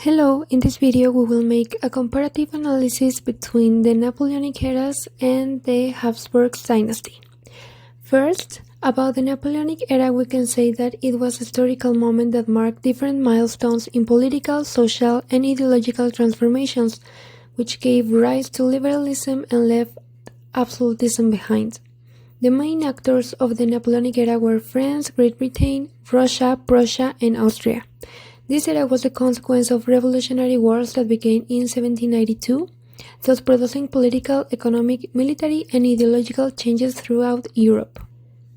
Hello, in this video we will make a comparative analysis between the Napoleonic eras and the Habsburg dynasty. First, about the Napoleonic era we can say that it was a historical moment that marked different milestones in political, social, and ideological transformations, which gave rise to liberalism and left absolutism behind. The main actors of the Napoleonic era were France, Great Britain, Russia, Prussia, and Austria. This era was a consequence of revolutionary wars that began in 1792, thus producing political, economic, military, and ideological changes throughout Europe.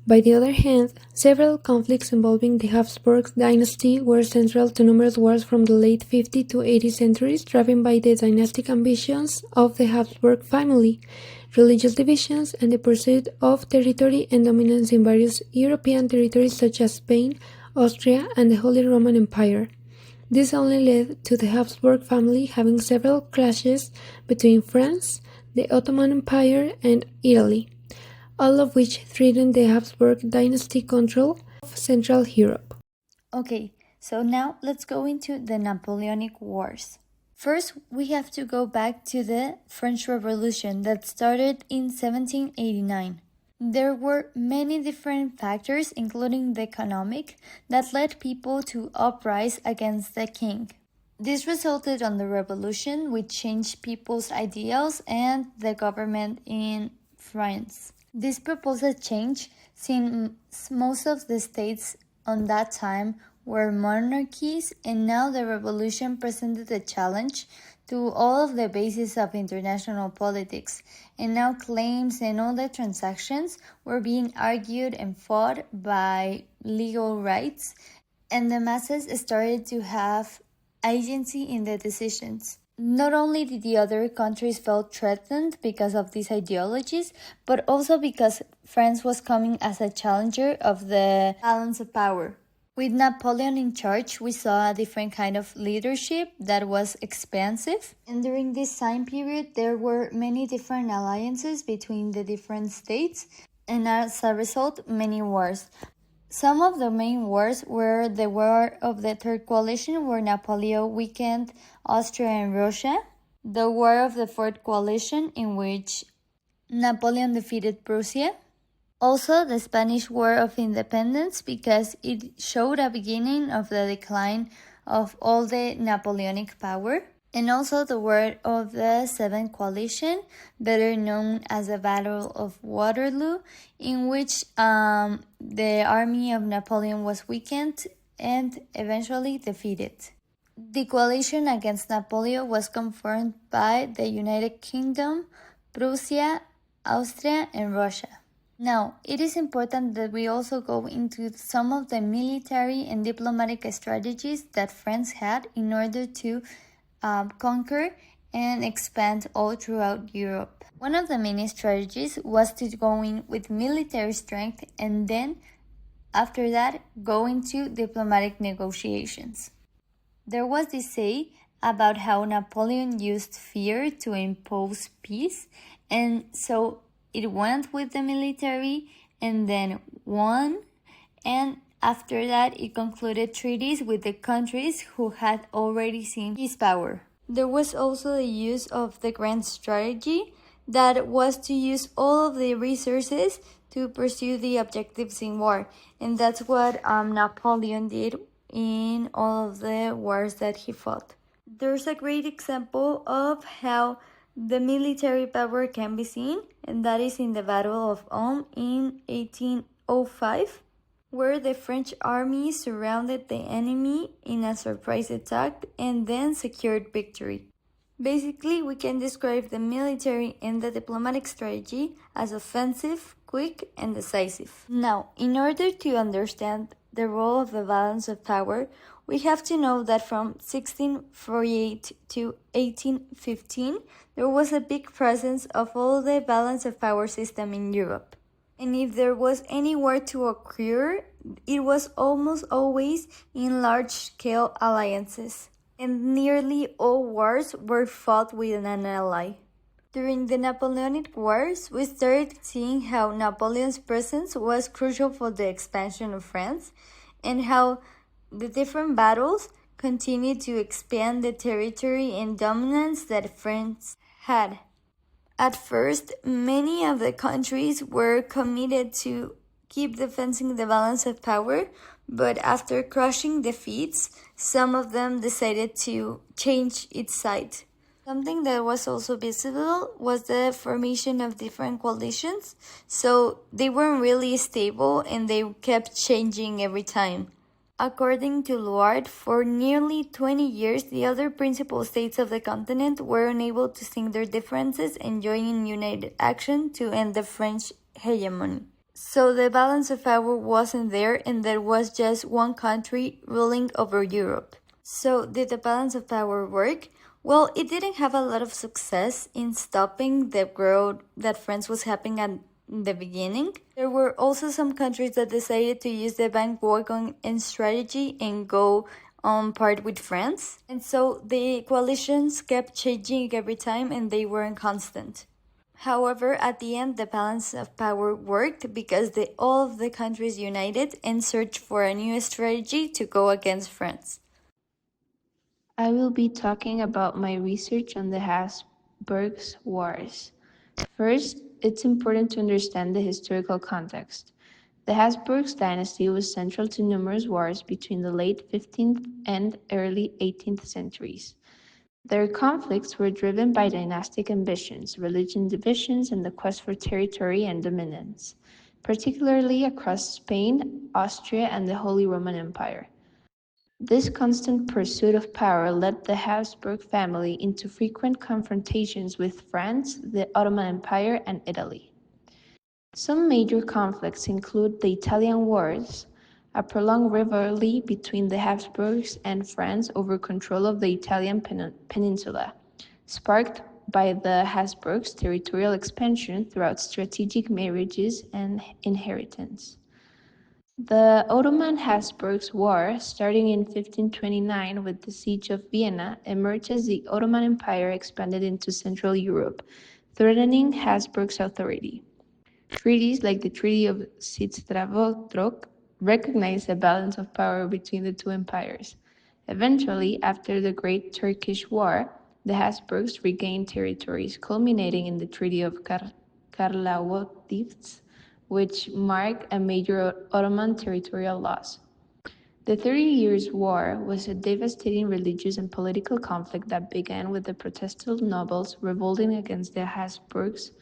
By the other hand, several conflicts involving the Habsburg dynasty were central to numerous wars from the late 15th to 18th centuries, driven by the dynastic ambitions of the Habsburg family, religious divisions, and the pursuit of territory and dominance in various European territories such as Spain, Austria, and the Holy Roman Empire. This only led to the Habsburg family having several clashes between France, the Ottoman Empire, and Italy, all of which threatened the Habsburg dynasty control of Central Europe. Okay, so now let's go into the Napoleonic Wars. First, we have to go back to the French Revolution that started in 1789. There were many different factors, including the economic, that led people to uprise against the king. This resulted on the revolution, which changed people's ideals and the government in France. This proposed change, since most of the states on that time were monarchies, and now the revolution presented a challenge to all of the bases of international politics, and now claims and all the transactions were being argued and fought by legal rights, and the masses started to have agency in the decisions. Not only did the other countries feel threatened because of these ideologies, but also because France was coming as a challenger of the balance of power. With Napoleon in charge, we saw a different kind of leadership that was expansive. And during this time period, there were many different alliances between the different states, and as a result, many wars. Some of the main wars were the War of the Third Coalition, where Napoleon weakened Austria and Russia, the War of the Fourth Coalition, in which Napoleon defeated Prussia, also the Spanish War of Independence, because it showed a beginning of the decline of all the Napoleonic power, and also the War of the Seventh Coalition, better known as the Battle of Waterloo, in which the army of Napoleon was weakened and eventually defeated. The coalition against Napoleon was confirmed by the United Kingdom, Prussia, Austria, and Russia. Now, it is important that we also go into some of the military and diplomatic strategies that France had in order to conquer and expand all throughout Europe. One of the main strategies was to go in with military strength and then, after that, go into diplomatic negotiations. There was this say about how Napoleon used fear to impose peace, and so it went with the military and then won, and after that it concluded treaties with the countries who had already seen his power. There was also the use of the grand strategy, that was to use all of the resources to pursue the objectives in war, and that's what Napoleon did in all of the wars that he fought. There's a great example of how the military power can be seen, and that is in the Battle of Ulm in 1805, where the French army surrounded the enemy in a surprise attack and then secured victory. Basically, we can describe the military and the diplomatic strategy as offensive, quick, and decisive. Now, in order to understand the role of the balance of power, we have to know that from 1648 to 1815, there was a big presence of all the balance of power system in Europe. And if there was any war to occur, it was almost always in large-scale alliances. And nearly all wars were fought with an ally. During the Napoleonic Wars, we started seeing how Napoleon's presence was crucial for the expansion of France, and how the different battles continued to expand the territory and dominance that France had. At first, many of the countries were committed to keep defending the balance of power, but after crushing defeats, some of them decided to change its side. Something that was also visible was the formation of different coalitions, so they weren't really stable and they kept changing every time. According to Luard, for nearly 20 years, the other principal states of the continent were unable to sink their differences and join in united action to end the French hegemony. So the balance of power wasn't there, and there was just one country ruling over Europe. So did the balance of power work? Well, it didn't have a lot of success in stopping the growth that France was having at the beginning. There were also some countries that decided to use the bandwagon and strategy and go on part with France. And so the coalitions kept changing every time and they weren't constant. However, at the end, the balance of power worked because all of the countries united and searched for a new strategy to go against France. I will be talking about my research on the Habsburg Wars. First, it's important to understand the historical context. The Habsburg dynasty was central to numerous wars between the late 15th and early 18th centuries. Their conflicts were driven by dynastic ambitions, religion divisions, and the quest for territory and dominance, particularly across Spain, Austria, and the Holy Roman Empire. This constant pursuit of power led the Habsburg family into frequent confrontations with France, the Ottoman Empire, and Italy. Some major conflicts include the Italian Wars, a prolonged rivalry between the Habsburgs and France over control of the Italian peninsula, sparked by the Habsburgs' territorial expansion throughout strategic marriages and inheritance. The Ottoman-Habsburg War, starting in 1529 with the Siege of Vienna, emerged as the Ottoman Empire expanded into Central Europe, threatening Habsburg's authority. Treaties like the Treaty of Sitzdravotrok recognized a balance of power between the two empires. Eventually, after the Great Turkish War, the Habsburgs regained territories, culminating in the Treaty of Karlowitz, which marked a major Ottoman territorial loss. The 30 Years' War was a devastating religious and political conflict that began with the Protestant nobles revolting against the Habsburgs'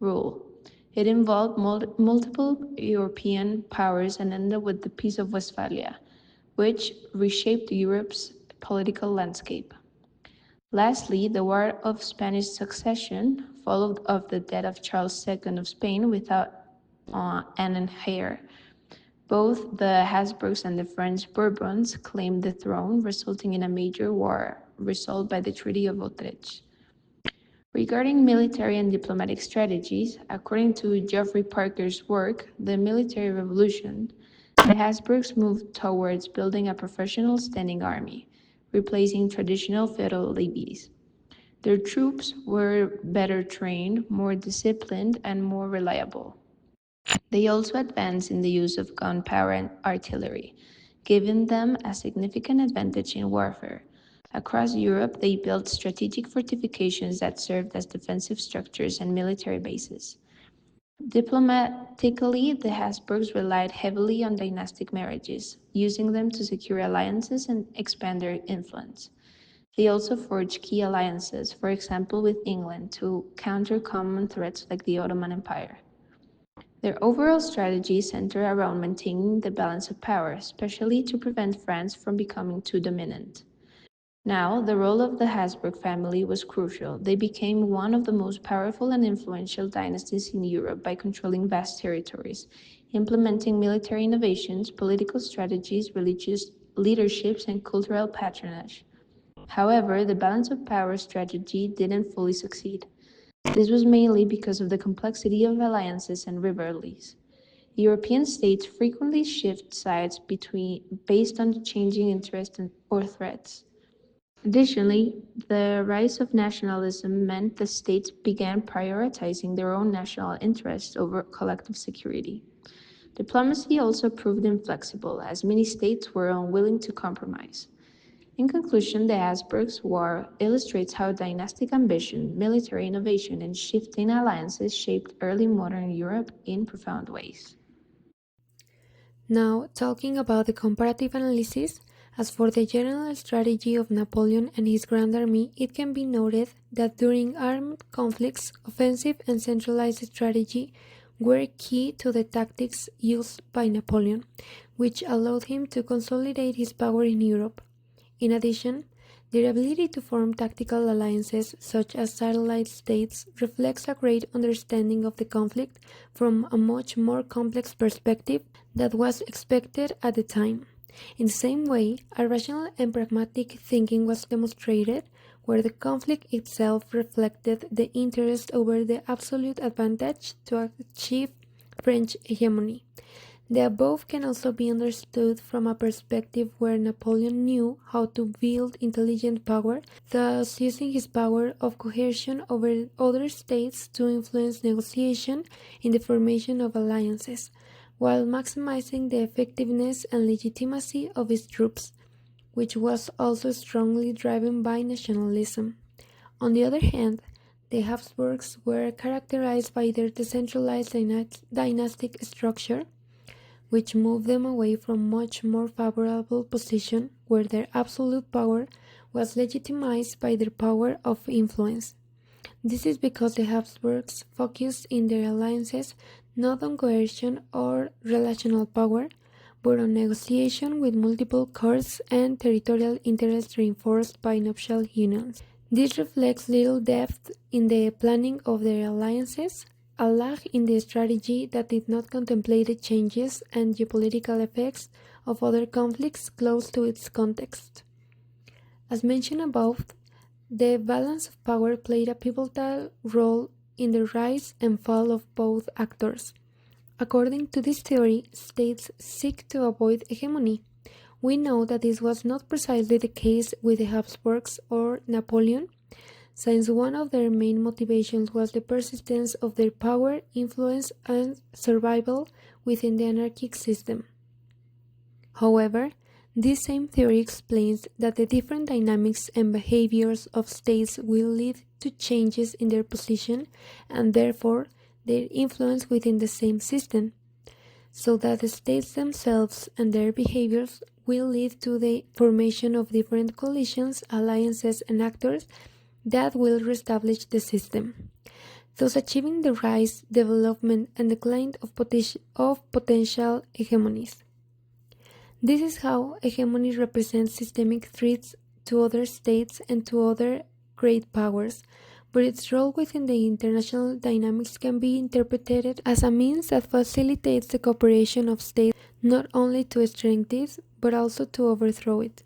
rule. It involved multiple European powers and ended with the Peace of Westphalia, which reshaped Europe's political landscape. Lastly, the War of Spanish Succession followed of the death of Charles II of Spain without an heir. Both the Habsburgs and the French Bourbons claimed the throne, resulting in a major war resolved by the Treaty of Utrecht. Regarding military and diplomatic strategies, according to Geoffrey Parker's work, The Military Revolution, the Habsburgs moved towards building a professional standing army, replacing traditional feudal levies. Their troops were better trained, more disciplined, and more reliable. They also advanced in the use of gunpowder and artillery, giving them a significant advantage in warfare. Across Europe, they built strategic fortifications that served as defensive structures and military bases. Diplomatically, the Habsburgs relied heavily on dynastic marriages, using them to secure alliances and expand their influence. They also forged key alliances, for example with England, to counter common threats like the Ottoman Empire. Their overall strategy centered around maintaining the balance of power, especially to prevent France from becoming too dominant. Now, the role of the Habsburg family was crucial. They became one of the most powerful and influential dynasties in Europe by controlling vast territories, implementing military innovations, political strategies, religious leaderships, and cultural patronage. However, the balance of power strategy didn't fully succeed. This was mainly because of the complexity of alliances and rivalries. European states frequently shift sides based on changing interests or threats. Additionally, the rise of nationalism meant the states began prioritizing their own national interests over collective security. Diplomacy also proved inflexible, as many states were unwilling to compromise. In conclusion, the Habsburgs' War illustrates how dynastic ambition, military innovation, and shifting alliances shaped early modern Europe in profound ways. Now, talking about the comparative analysis, as for the general strategy of Napoleon and his Grand Army, it can be noted that during armed conflicts, offensive and centralized strategy were key to the tactics used by Napoleon, which allowed him to consolidate his power in Europe. In addition, their ability to form tactical alliances, such as satellite states, reflects a great understanding of the conflict from a much more complex perspective that was expected at the time. In the same way, a rational and pragmatic thinking was demonstrated, where the conflict itself reflected the interest over the absolute advantage to achieve French hegemony. The above can also be understood from a perspective where Napoleon knew how to build intelligent power, thus using his power of coercion over other states to influence negotiation in the formation of alliances, while maximizing the effectiveness and legitimacy of his troops, which was also strongly driven by nationalism. On the other hand, the Habsburgs were characterized by their decentralized dynastic structure, which moved them away from much more favorable position where their absolute power was legitimized by their power of influence. This is because the Habsburgs focused in their alliances not on coercion or relational power, but on negotiation with multiple courts and territorial interests reinforced by nuptial unions. This reflects little depth in the planning of their alliances, a lag in the strategy that did not contemplate the changes and geopolitical effects of other conflicts close to its context. As mentioned above, the balance of power played a pivotal role in the rise and fall of both actors. According to this theory, states seek to avoid hegemony. We know that this was not precisely the case with the Habsburgs or Napoleon, since one of their main motivations was the persistence of their power, influence, and survival within the anarchic system. However, this same theory explains that the different dynamics and behaviors of states will lead to changes in their position and therefore their influence within the same system, so that the states themselves and their behaviors will lead to the formation of different coalitions, alliances, and actors that will reestablish the system, thus achieving the rise, development, and decline of potential hegemonies. This is how hegemony represents systemic threats to other states and to other great powers, but its role within the international dynamics can be interpreted as a means that facilitates the cooperation of states not only to strengthen it, but also to overthrow it,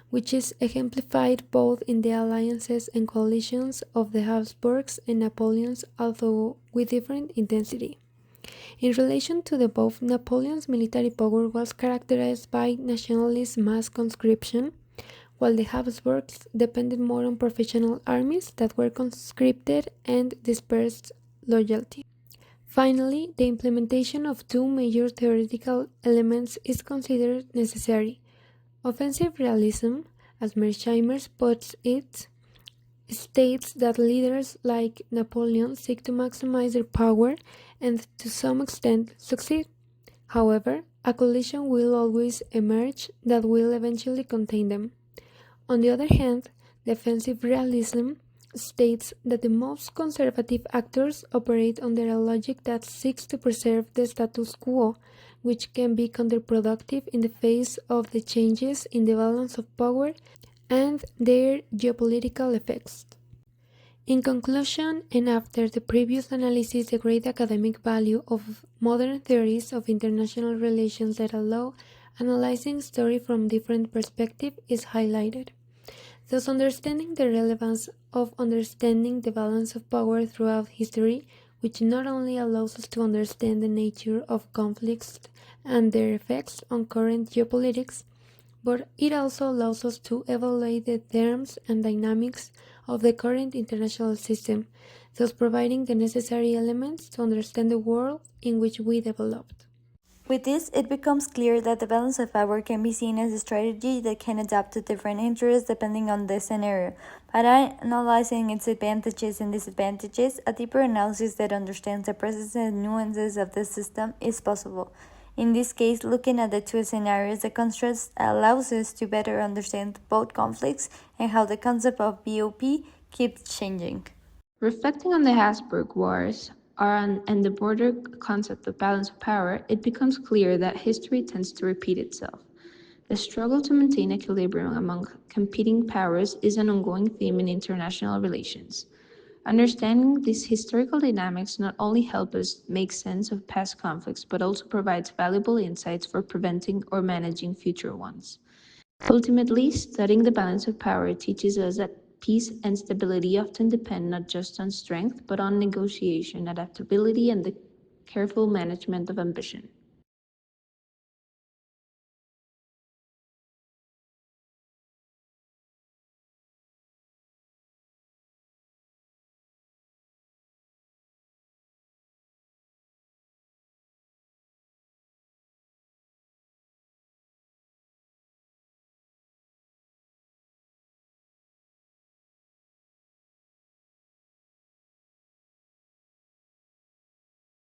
which is exemplified both in the alliances and coalitions of the Habsburgs and Napoleons, although with different intensity. In relation to the above, Napoleon's military power was characterized by nationalist mass conscription, while the Habsburgs depended more on professional armies that were conscripted and dispersed loyalty. Finally, the implementation of two major theoretical elements is considered necessary. Offensive realism, as Mearsheimer puts it, states that leaders like Napoleon seek to maximize their power and to some extent succeed. However, a coalition will always emerge that will eventually contain them. On the other hand, defensive realism states that the most conservative actors operate under a logic that seeks to preserve the status quo, which can be counterproductive in the face of the changes in the balance of power and their geopolitical effects. In conclusion, and after the previous analysis, the great academic value of modern theories of international relations that allow analyzing story from different perspectives is highlighted. Thus, understanding the relevance of understanding the balance of power throughout history, which not only allows us to understand the nature of conflicts and their effects on current geopolitics, but it also allows us to evaluate the terms and dynamics of the current international system, thus providing the necessary elements to understand the world in which we developed. With this, it becomes clear that the balance of power can be seen as a strategy that can adapt to different interests depending on the scenario. By analyzing its advantages and disadvantages, a deeper analysis that understands the processes and nuances of the system is possible. In this case, looking at the two scenarios, the contrast allows us to better understand both conflicts and how the concept of BOP keeps changing. Reflecting on the Habsburg Wars and the broader concept of balance of power, it becomes clear that history tends to repeat itself. The struggle to maintain equilibrium among competing powers is an ongoing theme in international relations. Understanding these historical dynamics not only helps us make sense of past conflicts, but also provides valuable insights for preventing or managing future ones. Ultimately, studying the balance of power teaches us that peace and stability often depend not just on strength, but on negotiation, adaptability, and the careful management of ambition.